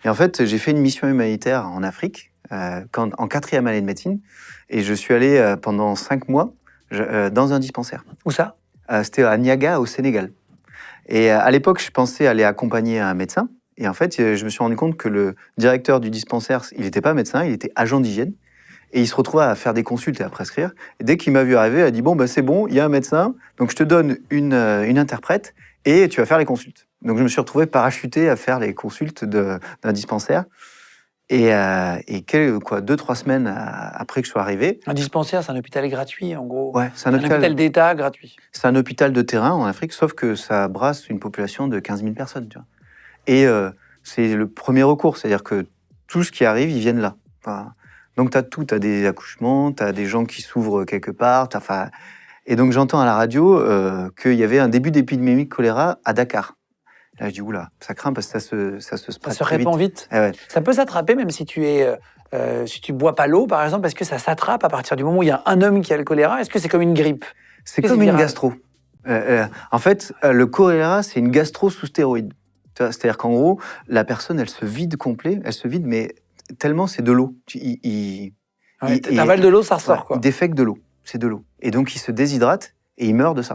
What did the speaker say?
Et en fait, j'ai fait une mission humanitaire en Afrique, en 4e année de médecine. Et je suis allé pendant 5 mois dans un dispensaire. Où ça? C'était à Niaga, au Sénégal. Et à l'époque, je pensais aller accompagner un médecin. Et en fait, je me suis rendu compte que le directeur du dispensaire, il n'était pas médecin, il était agent d'hygiène. Et il se retrouvait à faire des consultes et à prescrire. Et dès qu'il m'a vu arriver, il a dit « Bon, c'est bon, il y a un médecin, donc je te donne une interprète et tu vas faire les consultes. » Donc je me suis retrouvé parachuté à faire les consultes d'un dispensaire. Et 2-3 semaines après que je sois arrivé... Un dispensaire, c'est un hôpital gratuit, en gros. Ouais, c'est un hôpital d'État gratuit. C'est un hôpital de terrain en Afrique, sauf que ça brasse une population de 15 000 personnes. Tu vois. Et c'est le premier recours, c'est-à-dire que tout ce qui arrive, ils viennent là. Enfin, donc tu as tout, tu as des accouchements, tu as des gens qui s'ouvrent quelque part. Et donc j'entends à la radio qu'il y avait un début d'épidémie de choléra à Dakar. Là je dis oula, ça craint parce que ça se spread. Ça se répand vite. Ah ouais. Ça peut s'attraper même si tu bois pas l'eau, par exemple, est-ce que ça s'attrape à partir du moment où il y a un homme qui a le choléra? Est-ce que c'est comme une grippe? C'est comme une gastro. En fait, le choléra, c'est une gastro sous stéroïdes. C'est-à-dire qu'en gros, la personne, elle se vide complet, mais tellement c'est de l'eau. T'avales de l'eau, ça ressort, quoi. Il défecte de l'eau, c'est de l'eau. Et donc, il se déshydrate et il meurt de ça.